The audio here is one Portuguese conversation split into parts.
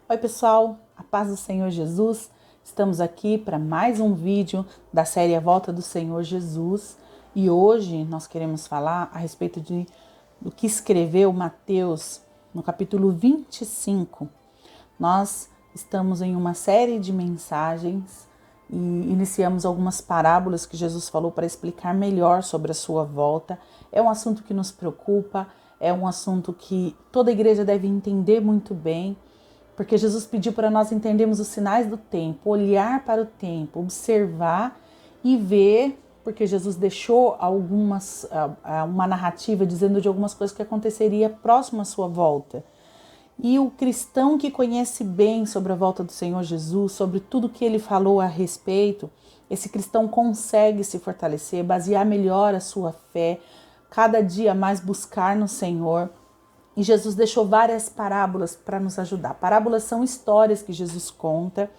Oi pessoal, a paz do Senhor Jesus. Estamos aqui para mais um vídeo da série A Volta do Senhor Jesus e hoje nós queremos falar a respeito do que escreveu Mateus no capítulo 25. Nós estamos em uma série de mensagens e iniciamos algumas parábolas que Jesus falou para explicar melhor sobre a sua volta. É um assunto que nos preocupa, é um assunto que toda igreja deve entender muito bem, porque Jesus pediu para nós entendermos os sinais do tempo, olhar para o tempo, observar e ver, porque Jesus deixou uma narrativa dizendo de algumas coisas que aconteceria próximo à sua volta. E o cristão que conhece bem sobre a volta do Senhor Jesus, sobre tudo que ele falou a respeito, esse cristão consegue se fortalecer, basear melhor a sua fé, cada dia mais buscar no Senhor. E Jesus deixou várias parábolas para nos ajudar. Parábolas são histórias que Jesus conta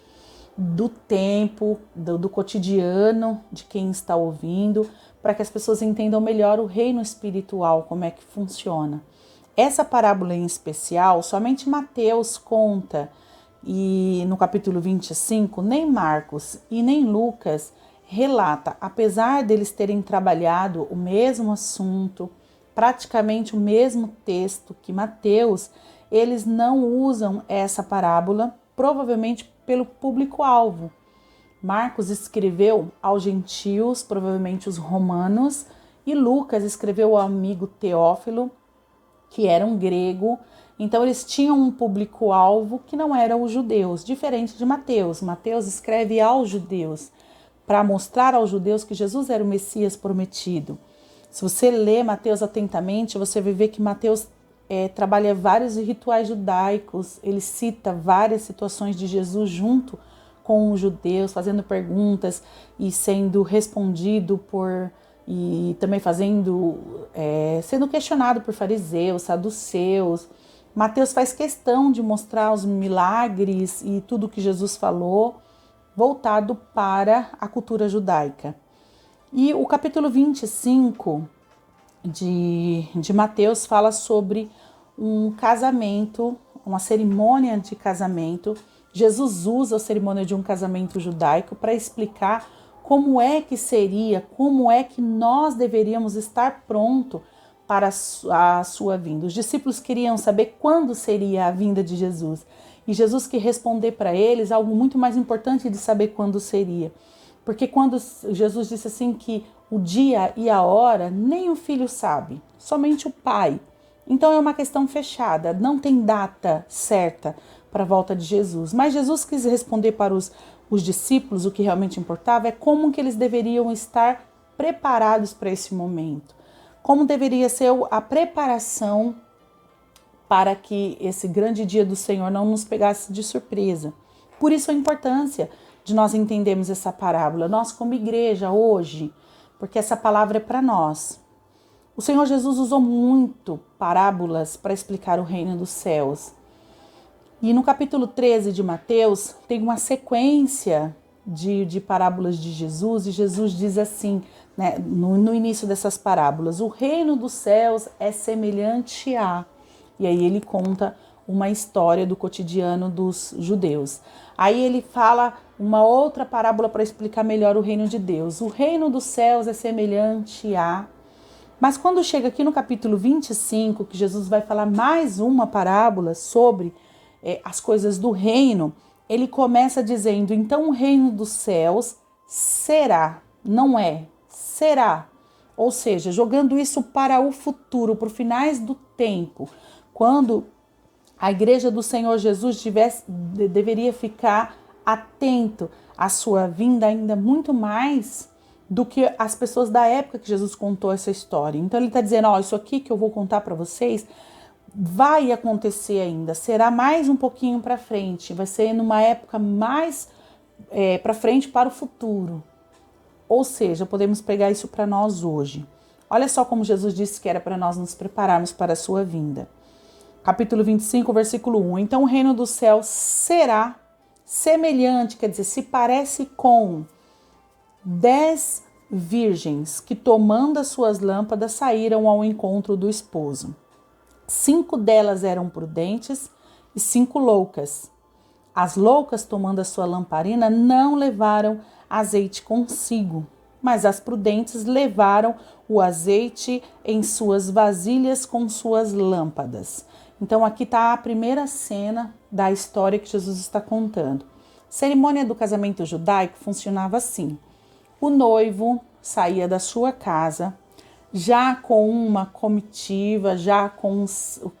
do tempo, do cotidiano de quem está ouvindo, para que as pessoas entendam melhor o reino espiritual, como é que funciona. Essa parábola em especial, somente Mateus conta, e no capítulo 25, nem Marcos e nem Lucas relata, apesar deles terem trabalhado o mesmo assunto, praticamente o mesmo texto que Mateus, eles não usam essa parábola, provavelmente pelo público-alvo. Marcos escreveu aos gentios, provavelmente os romanos, e Lucas escreveu ao amigo Teófilo, que era um grego. Então eles tinham um público-alvo que não eram os judeus, diferente de Mateus. Mateus escreve aos judeus, para mostrar aos judeus que Jesus era o Messias prometido. Se você lê Mateus atentamente, você vai ver que Mateus trabalha vários rituais judaicos, ele cita várias situações de Jesus junto com os judeus, fazendo perguntas e sendo respondido e também sendo questionado por fariseus, saduceus. Mateus faz questão de mostrar os milagres e tudo que Jesus falou, voltado para a cultura judaica. E o capítulo 25 de Mateus fala sobre um casamento, uma cerimônia de casamento. Jesus usa a cerimônia de um casamento judaico para explicar como é que seria, como é que nós deveríamos estar pronto para a sua vinda. Os discípulos queriam saber quando seria a vinda de Jesus. E Jesus quis responder para eles algo muito mais importante de saber quando seria. Porque quando Jesus disse assim que o dia e a hora, nem o filho sabe, somente o pai. Então é uma questão fechada, não tem data certa para a volta de Jesus. Mas Jesus quis responder para os discípulos, o que realmente importava é como que eles deveriam estar preparados para esse momento. Como deveria ser a preparação para que esse grande dia do Senhor não nos pegasse de surpresa. Por isso a importância de nós entendermos essa parábola, nós como igreja hoje, porque essa palavra é para nós. O Senhor Jesus usou muito parábolas para explicar o reino dos céus. E no capítulo 13 de Mateus tem uma sequência de parábolas de Jesus, e Jesus diz assim, né, no início dessas parábolas: o reino dos céus é semelhante a... E aí ele conta uma história do cotidiano dos judeus. Aí ele fala uma outra parábola para explicar melhor o reino de Deus. O reino dos céus é semelhante a... Mas quando chega aqui no capítulo 25, que Jesus vai falar mais uma parábola sobre as coisas do reino, ele começa dizendo: então o reino dos céus será, não é, será. Ou seja, jogando isso para o futuro, para os finais do tempo, quando a igreja do Senhor Jesus deveria ficar atento à sua vinda ainda muito mais do que as pessoas da época que Jesus contou essa história. Então ele está dizendo, isso aqui que eu vou contar para vocês vai acontecer ainda, será mais um pouquinho para frente, vai ser numa época mais para frente, para o futuro. Ou seja, podemos pegar isso para nós hoje. Olha só como Jesus disse que era para nós nos prepararmos para a sua vinda. Capítulo 25, versículo 1. Então o reino do céu será semelhante, quer dizer, se parece com 10 virgens que, tomando as suas lâmpadas, saíram ao encontro do esposo. 5 delas eram prudentes e 5 loucas. As loucas, tomando a sua lamparina, não levaram azeite consigo, mas as prudentes levaram o azeite em suas vasilhas com suas lâmpadas. Então aqui está a primeira cena da história que Jesus está contando. A cerimônia do casamento judaico funcionava assim. O noivo saía da sua casa, já com uma comitiva, já com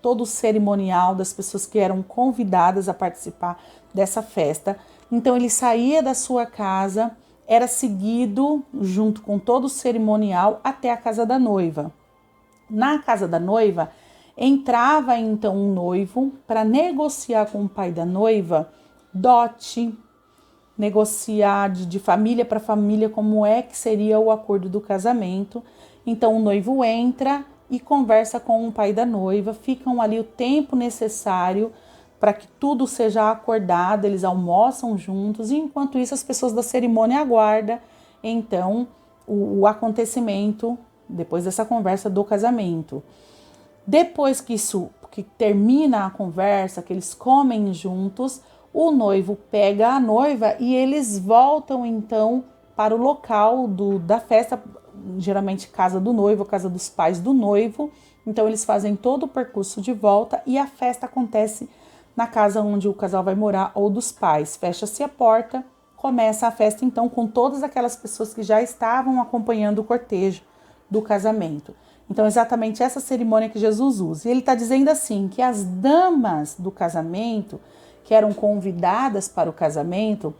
todo o cerimonial das pessoas que eram convidadas a participar dessa festa. Então ele saía da sua casa, era seguido junto com todo o cerimonial até a casa da noiva. Na casa da noiva, entrava então um noivo para negociar com o pai da noiva dote, negociar de família para família como é que seria o acordo do casamento. Então o noivo entra e conversa com o pai da noiva, ficam ali o tempo necessário para que tudo seja acordado, eles almoçam juntos e enquanto isso as pessoas da cerimônia aguardam então o acontecimento depois dessa conversa do casamento. Depois que termina a conversa, que eles comem juntos, o noivo pega a noiva e eles voltam então para o local da festa, geralmente casa do noivo, casa dos pais do noivo. Então eles fazem todo o percurso de volta e a festa acontece na casa onde o casal vai morar ou dos pais. Fecha-se a porta, começa a festa então com todas aquelas pessoas que já estavam acompanhando o cortejo do casamento. Então, exatamente essa cerimônia que Jesus usa. E ele está dizendo assim, que as damas do casamento, que eram convidadas para o casamento,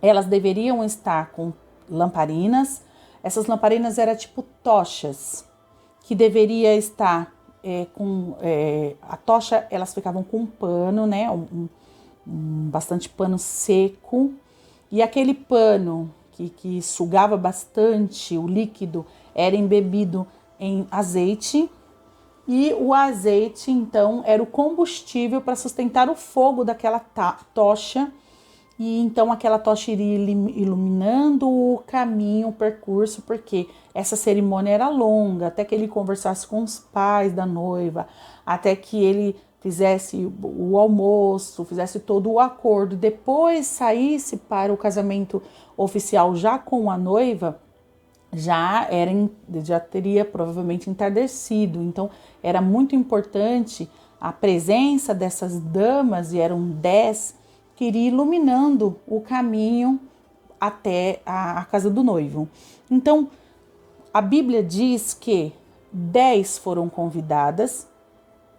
elas deveriam estar com lamparinas. Essas lamparinas eram tipo tochas, que deveria estar a tocha, elas ficavam com um pano, né? Bastante pano seco. E aquele pano que sugava bastante o líquido era embebido em azeite, e o azeite então era o combustível para sustentar o fogo daquela tocha, e então aquela tocha iria iluminando o caminho, o percurso, porque essa cerimônia era longa, até que ele conversasse com os pais da noiva, até que ele fizesse o almoço, fizesse todo o acordo, depois saísse para o casamento oficial já com a noiva, já teria provavelmente entardecido. Então era muito importante a presença dessas damas, e eram 10, que iriam iluminando o caminho até a casa do noivo. Então a Bíblia diz que 10 foram convidadas,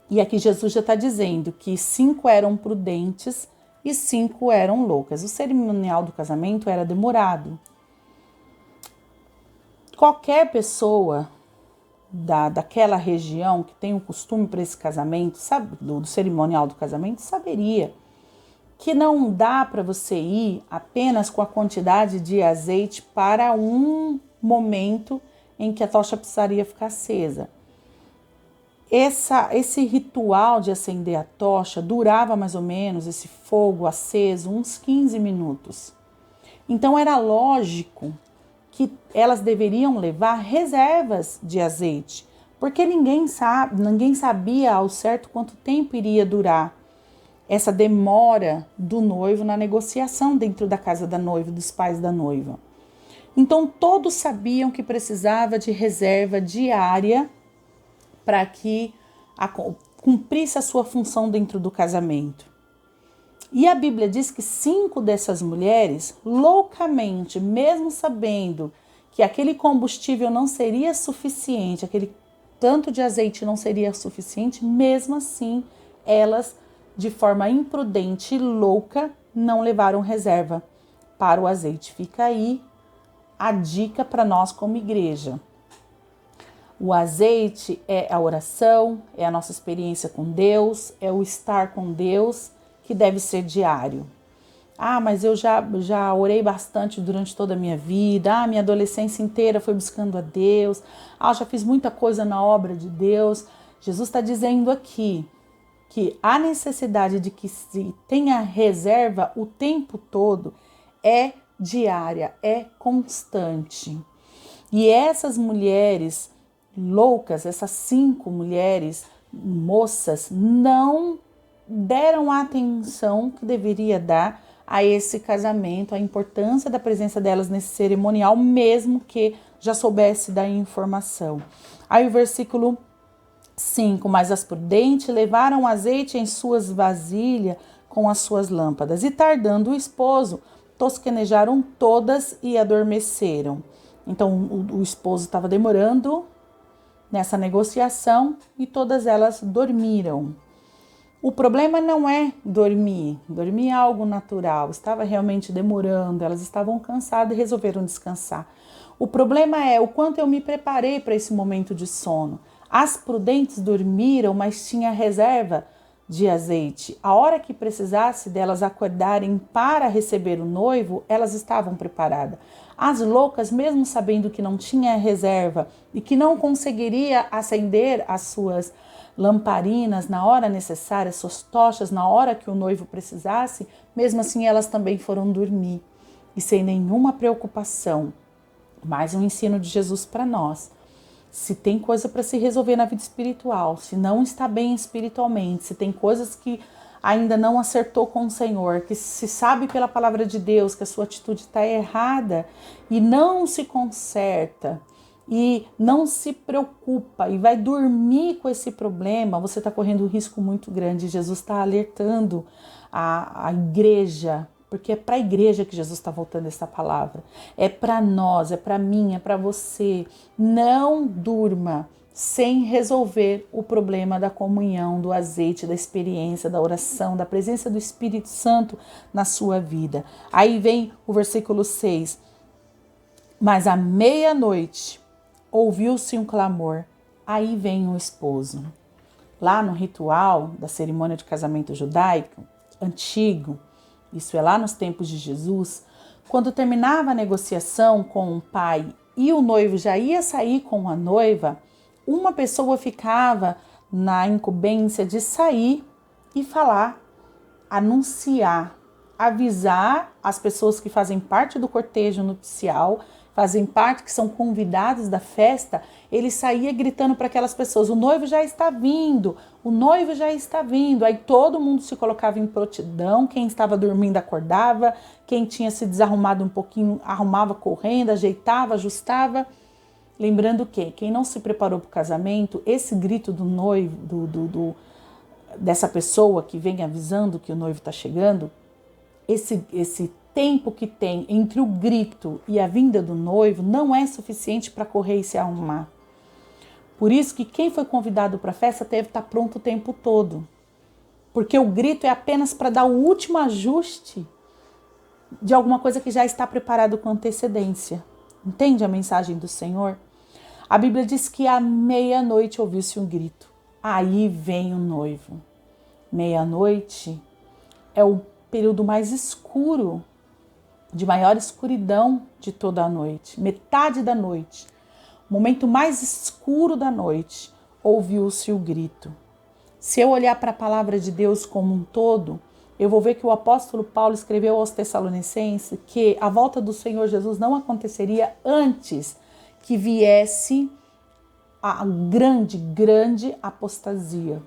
e aqui Jesus já está dizendo que 5 eram prudentes e 5 eram loucas. O cerimonial do casamento era demorado. Qualquer pessoa daquela região que tem o costume para esse casamento, sabe, do cerimonial do casamento, saberia que não dá para você ir apenas com a quantidade de azeite para um momento em que a tocha precisaria ficar acesa. Esse ritual de acender a tocha durava mais ou menos, esse fogo aceso, uns 15 minutos. Então era lógico que elas deveriam levar reservas de azeite, porque ninguém sabia ao certo quanto tempo iria durar essa demora do noivo na negociação dentro da casa da noiva, dos pais da noiva. Então todos sabiam que precisava de reserva diária para que cumprisse a sua função dentro do casamento. E a Bíblia diz que 5 dessas mulheres, loucamente, mesmo sabendo que aquele combustível não seria suficiente, aquele tanto de azeite não seria suficiente, mesmo assim, elas, de forma imprudente e louca, não levaram reserva para o azeite. Fica aí a dica para nós como igreja. O azeite é a oração, é a nossa experiência com Deus, é o estar com Deus, que deve ser diário. Ah, mas eu já orei bastante durante toda a minha vida. Minha adolescência inteira foi buscando a Deus. Eu já fiz muita coisa na obra de Deus. Jesus está dizendo aqui que a necessidade de que se tenha reserva o tempo todo é diária, é constante. E essas mulheres loucas, essas 5 mulheres, moças, não deram a atenção que deveria dar a esse casamento, a importância da presença delas nesse cerimonial, mesmo que já soubesse da informação. Aí o versículo 5, mas as prudentes levaram azeite em suas vasilhas com as suas lâmpadas, e tardando o esposo, tosquenejaram todas e adormeceram. Então o esposo estava demorando nessa negociação e todas elas dormiram. O problema não é dormir é algo natural, estava realmente demorando, elas estavam cansadas e resolveram descansar. O problema é o quanto eu me preparei para esse momento de sono. As prudentes dormiram, mas tinha reserva de azeite. A hora que precisasse delas acordarem para receber o noivo, elas estavam preparadas. As loucas, mesmo sabendo que não tinha reserva e que não conseguiria acender as suas lamparinas na hora necessária, suas tochas na hora que o noivo precisasse, mesmo assim elas também foram dormir e sem nenhuma preocupação. Mais um ensino de Jesus para nós. Se tem coisa para se resolver na vida espiritual, se não está bem espiritualmente, se tem coisas que ainda não acertou com o Senhor, que se sabe pela palavra de Deus que a sua atitude está errada e não se conserta, e não se preocupa e vai dormir com esse problema, você está correndo um risco muito grande. Jesus está alertando a igreja, porque é para a igreja que Jesus está voltando essa palavra. É para nós, é para mim, é para você. Não durma sem resolver o problema da comunhão, do azeite, da experiência, da oração, da presença do Espírito Santo na sua vida. Aí vem o versículo 6. Mas à meia-noite ouviu-se um clamor, aí vem o esposo. Lá no ritual da cerimônia de casamento judaico, antigo, isso é lá nos tempos de Jesus, quando terminava a negociação com o pai e o noivo já ia sair com a noiva, uma pessoa ficava na incumbência de sair e falar, anunciar, avisar as pessoas que fazem parte do cortejo nupcial, fazem parte, que são convidados da festa. Ele saía gritando para aquelas pessoas, o noivo já está vindo, o noivo já está vindo. Aí todo mundo se colocava em prontidão, quem estava dormindo acordava, quem tinha se desarrumado um pouquinho arrumava correndo, ajeitava, ajustava. Lembrando que quem não se preparou para o casamento, esse grito do noivo, dessa pessoa que vem avisando que o noivo está chegando, esse tempo que tem entre o grito e a vinda do noivo não é suficiente para correr e se arrumar. Por isso que quem foi convidado para a festa deve estar pronto o tempo todo. Porque o grito é apenas para dar o último ajuste de alguma coisa que já está preparado com antecedência. Entende a mensagem do Senhor? A Bíblia diz que à meia-noite ouviu-se um grito. Aí vem o noivo. Meia-noite é o período mais escuro, de maior escuridão de toda a noite, metade da noite, o momento mais escuro da noite, ouviu-se o grito. Se eu olhar para a palavra de Deus como um todo, eu vou ver que o apóstolo Paulo escreveu aos Tessalonicenses que a volta do Senhor Jesus não aconteceria antes que viesse a grande apostasia.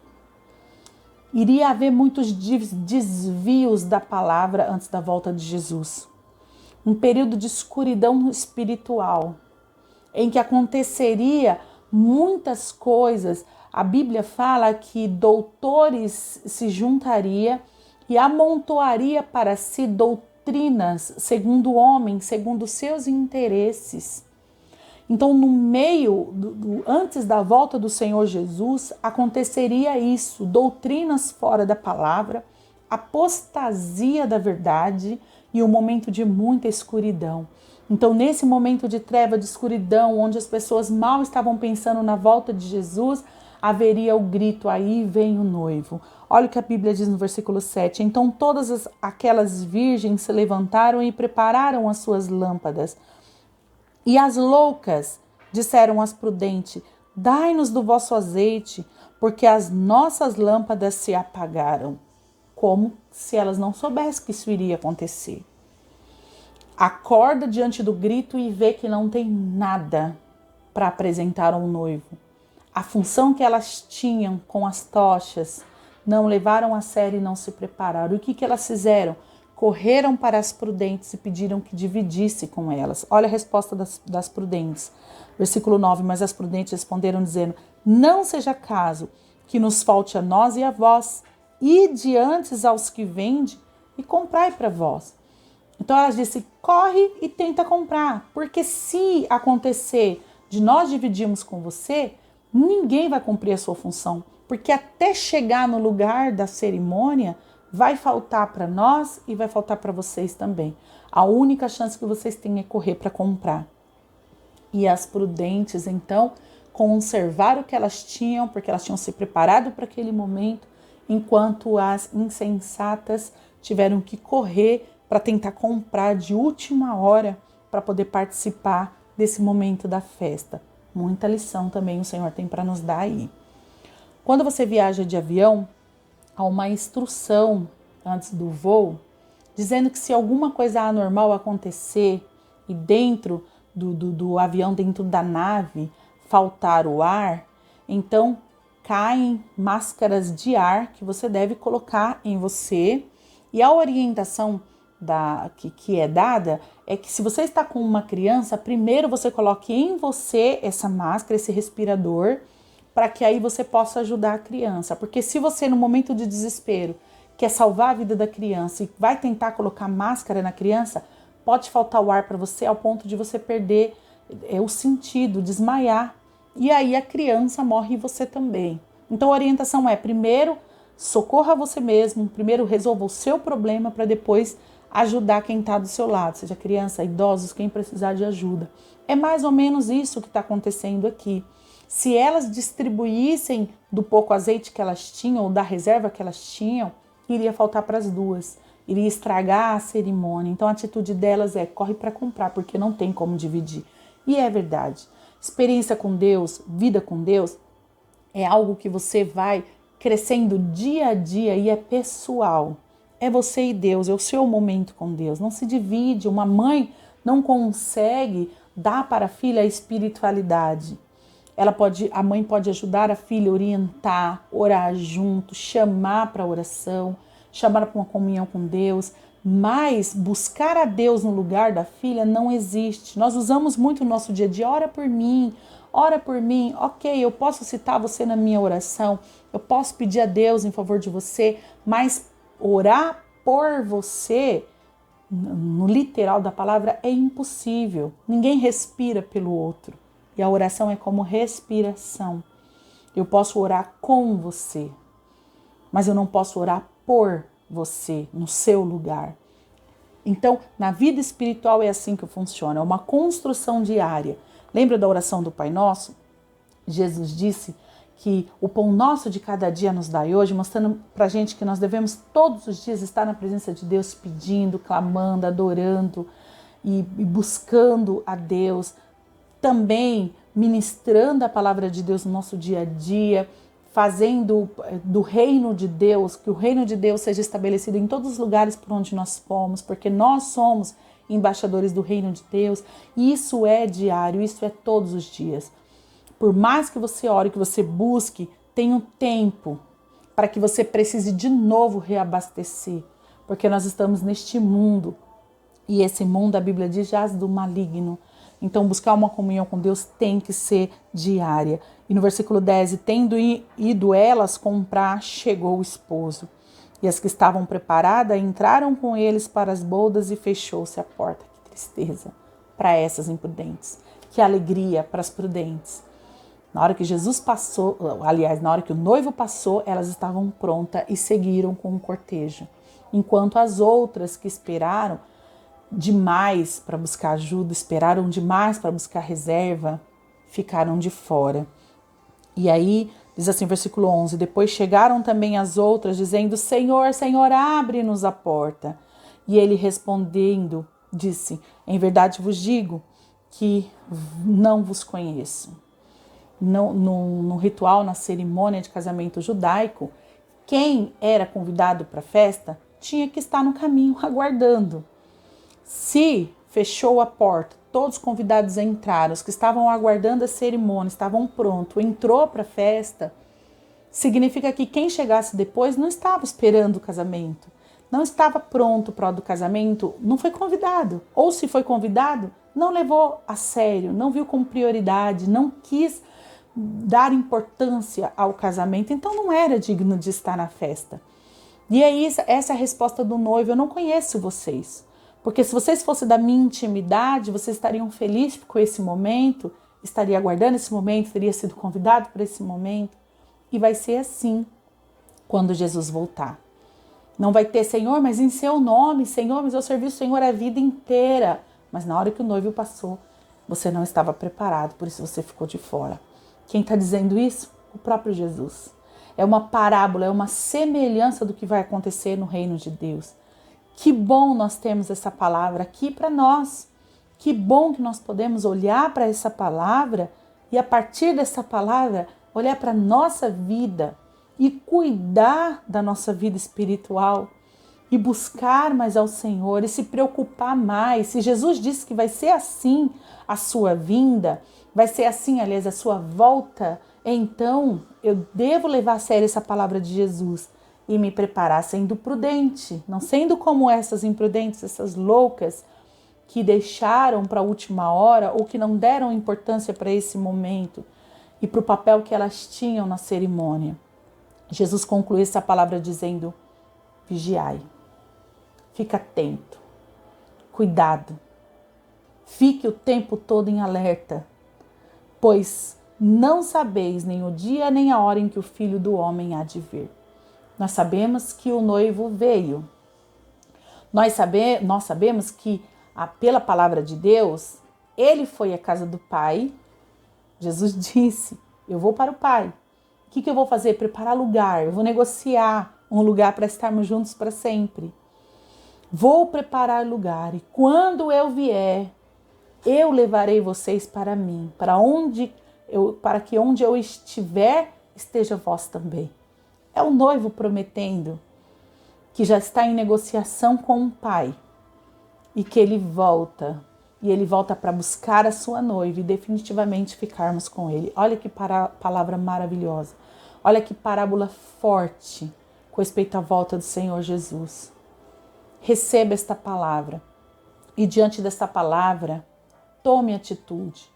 Iria haver muitos desvios da palavra antes da volta de Jesus. Um período de escuridão espiritual, em que aconteceria muitas coisas. A Bíblia fala que doutores se juntariam e amontoaria para si doutrinas segundo o homem, segundo seus interesses. Então, no meio, antes da volta do Senhor Jesus, aconteceria isso, doutrinas fora da palavra, apostasia da verdade e um momento de muita escuridão. Então, nesse momento de treva, de escuridão, onde as pessoas mal estavam pensando na volta de Jesus, haveria o grito, aí vem o noivo. Olha o que a Bíblia diz no versículo 7. Então, todas aquelas virgens se levantaram e prepararam as suas lâmpadas. E as loucas disseram às prudentes, dai-nos do vosso azeite, porque as nossas lâmpadas se apagaram. Como se elas não soubessem que isso iria acontecer. Acorda diante do grito e vê que não tem nada para apresentar ao noivo. A função que elas tinham com as tochas não levaram a sério e não se prepararam. O que elas fizeram? Correram para as prudentes e pediram que dividisse com elas. Olha a resposta das prudentes. Versículo 9, mas as prudentes responderam dizendo, não seja caso que nos falte a nós e a vós, ide antes aos que vendem e comprai para vós. Então elas disse, corre e tenta comprar, porque se acontecer de nós dividirmos com você, ninguém vai cumprir a sua função, porque até chegar no lugar da cerimônia, vai faltar para nós e vai faltar para vocês também. A única chance que vocês têm é correr para comprar. E as prudentes, então, conservaram o que elas tinham, porque elas tinham se preparado para aquele momento, enquanto as insensatas tiveram que correr para tentar comprar de última hora para poder participar desse momento da festa. Muita lição também o Senhor tem para nos dar aí. Quando você viaja de avião, há uma instrução antes do voo, dizendo que se alguma coisa anormal acontecer e dentro do avião, dentro da nave, faltar o ar, então caem máscaras de ar que você deve colocar em você. E a orientação que é dada é que se você está com uma criança, primeiro você coloque em você essa máscara, esse respirador, para que aí você possa ajudar a criança. Porque se você, no momento de desespero, quer salvar a vida da criança e vai tentar colocar máscara na criança, pode faltar o ar para você ao ponto de você perder o sentido, desmaiar. E aí a criança morre e você também. Então a orientação é, primeiro, socorra você mesmo, primeiro resolva o seu problema para depois ajudar quem está do seu lado, seja criança, idosos, quem precisar de ajuda. É mais ou menos isso que está acontecendo aqui. Se elas distribuíssem do pouco azeite que elas tinham, ou da reserva que elas tinham, iria faltar para as duas, iria estragar a cerimônia. Então a atitude delas é, corre para comprar, porque não tem como dividir. E é verdade. Experiência com Deus, vida com Deus, é algo que você vai crescendo dia a dia e é pessoal. É você e Deus, é o seu momento com Deus. Não se divide. Uma mãe não consegue dar para a filha a espiritualidade. A mãe pode ajudar a filha a orientar, orar junto, chamar para oração, chamar para uma comunhão com Deus, mas buscar a Deus no lugar da filha não existe. Nós usamos muito no nosso dia a dia, ora por mim, ok, eu posso citar você na minha oração, eu posso pedir a Deus em favor de você, mas orar por você, no literal da palavra, é impossível. Ninguém respira pelo outro. E a oração é como respiração. Eu posso orar com você, mas eu não posso orar por você, no seu lugar. Então, na vida espiritual é assim que funciona, é uma construção diária. Lembra da oração do Pai Nosso? Jesus disse que o pão nosso de cada dia nos dai hoje, mostrando pra gente que nós devemos todos os dias estar na presença de Deus, pedindo, clamando, adorando e buscando a Deus, também ministrando a palavra de Deus no nosso dia a dia, fazendo do reino de Deus, que o reino de Deus seja estabelecido em todos os lugares por onde nós fomos, porque nós somos embaixadores do reino de Deus, e isso é diário, isso é todos os dias. Por mais que você ore, que você busque, tenha um tempo para que você precise de novo reabastecer, porque nós estamos neste mundo, e esse mundo, a Bíblia diz, jaz do maligno. Então, buscar uma comunhão com Deus tem que ser diária. E no versículo 10, tendo ido elas comprar, chegou o esposo. E as que estavam preparadas entraram com eles para as bodas e fechou-se a porta. Que tristeza para essas imprudentes. Que alegria para as prudentes. Na hora que Jesus passou, aliás, na hora que o noivo passou, elas estavam prontas e seguiram com o cortejo. Enquanto as outras que esperaram demais para buscar ajuda, esperaram demais para buscar reserva, ficaram de fora. E aí, diz assim, versículo 11, depois chegaram também as outras, dizendo, Senhor, Senhor, abre-nos a porta. E ele respondendo, disse, em verdade vos digo que não vos conheço. No ritual, na cerimônia de casamento judaico, quem era convidado para a festa tinha que estar no caminho aguardando. Se fechou a porta, todos os convidados entraram, os que estavam aguardando a cerimônia, estavam prontos, entrou para a festa, Significa que quem chegasse depois não estava esperando o casamento, não estava pronto para o do casamento, não foi convidado. Ou se foi convidado, não levou a sério, não viu como prioridade, não quis dar importância ao casamento, então não era digno de estar na festa. E aí, essa é a resposta do noivo: eu não conheço vocês. Porque se vocês fossem da minha intimidade, vocês estariam felizes com esse momento, estaria aguardando esse momento, teria sido convidado para esse momento. E vai ser assim quando Jesus voltar. Não vai ter: Senhor, mas em seu nome, Senhor, mas eu servi o Senhor a vida inteira. Mas na hora que o noivo passou, você não estava preparado, por isso você ficou de fora. Quem está dizendo isso? O próprio Jesus. É uma parábola, é uma semelhança do que vai acontecer no reino de Deus. Que bom nós temos essa palavra aqui para nós. Que bom que nós podemos olhar para essa palavra e, a partir dessa palavra, olhar para a nossa vida e cuidar da nossa vida espiritual e buscar mais ao Senhor e se preocupar mais. Se Jesus disse que vai ser assim a sua vinda, vai ser assim, aliás, a sua volta, então eu devo levar a sério essa palavra de Jesus e me preparar sendo prudente, não sendo como essas imprudentes, essas loucas que deixaram para a última hora ou que não deram importância para esse momento e para o papel que elas tinham na cerimônia. Jesus conclui essa palavra dizendo: vigiai, fica atento, cuidado, fique o tempo todo em alerta, pois não sabeis nem o dia nem a hora em que o Filho do Homem há de vir. Nós sabemos que o noivo veio. Nós sabemos que, pela palavra de Deus, ele foi à casa do Pai. Jesus disse: eu vou para o Pai. O que eu vou fazer? Preparar lugar. Eu vou negociar um lugar para estarmos juntos para sempre. Vou preparar lugar. E quando eu vier, eu levarei vocês para mim. Para que onde eu estiver, esteja vós também. É o noivo prometendo que já está em negociação com o Pai e que ele volta. E ele volta para buscar a sua noiva e definitivamente ficarmos com ele. Olha que palavra maravilhosa. Olha que parábola forte com respeito à volta do Senhor Jesus. Receba esta palavra e, diante desta palavra, tome atitude.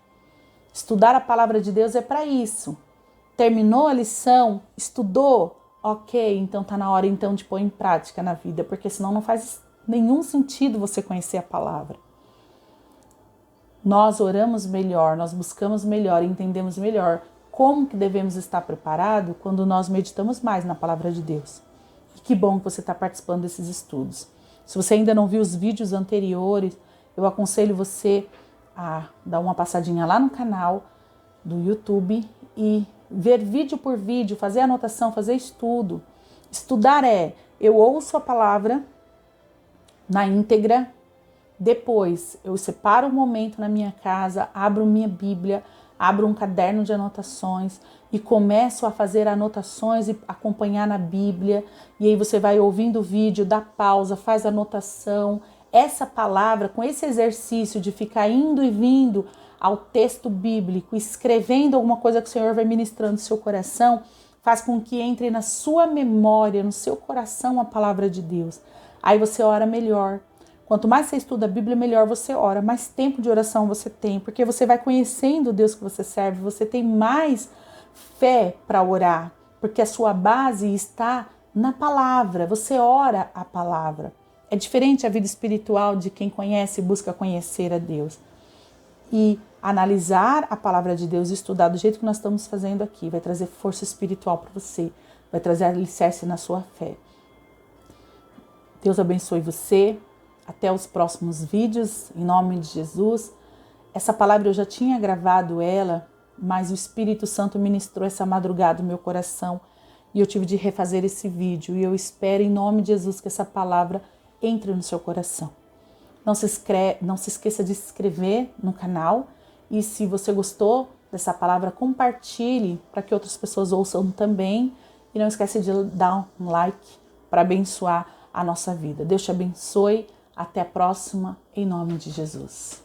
Estudar a palavra de Deus é para isso. Terminou a lição? Estudou? Ok, então está na hora então de pôr em prática na vida, porque senão não faz nenhum sentido você conhecer a palavra. Nós oramos melhor, nós buscamos melhor, entendemos melhor como que devemos estar preparados quando nós meditamos mais na palavra de Deus. E que bom que você está participando desses estudos. Se você ainda não viu os vídeos anteriores, eu aconselho você a dar uma passadinha lá no canal do YouTube e ver vídeo por vídeo, fazer anotação, fazer estudo. Estudar eu ouço a palavra na íntegra, depois eu separo um momento na minha casa, abro minha Bíblia, abro um caderno de anotações e começo a fazer anotações e acompanhar na Bíblia. E aí você vai ouvindo o vídeo, dá pausa, faz anotação. Essa palavra, com esse exercício de ficar indo e vindo ao texto bíblico, escrevendo alguma coisa que o Senhor vai ministrando no seu coração, faz com que entre na sua memória, no seu coração, a palavra de Deus. Aí você ora melhor. Quanto mais você estuda a Bíblia, melhor você ora, mais tempo de oração você tem, porque você vai conhecendo o Deus que você serve, você tem mais fé para orar, porque a sua base está na palavra, você ora a palavra. É diferente a vida espiritual de quem conhece e busca conhecer a Deus. E analisar a palavra de Deus e estudar do jeito que nós estamos fazendo aqui vai trazer força espiritual para você, vai trazer alicerce na sua fé. Deus abençoe você. Até os próximos vídeos, em nome de Jesus. Essa palavra eu já tinha gravado ela, mas o Espírito Santo ministrou essa madrugada no meu coração e eu tive de refazer esse vídeo. E eu espero, em nome de Jesus, que essa palavra entre no seu coração. Não se esqueça de se inscrever no canal e, se você gostou dessa palavra, compartilhe para que outras pessoas ouçam também. E não esqueça de dar um like para abençoar a nossa vida. Deus te abençoe. Até a próxima, em nome de Jesus.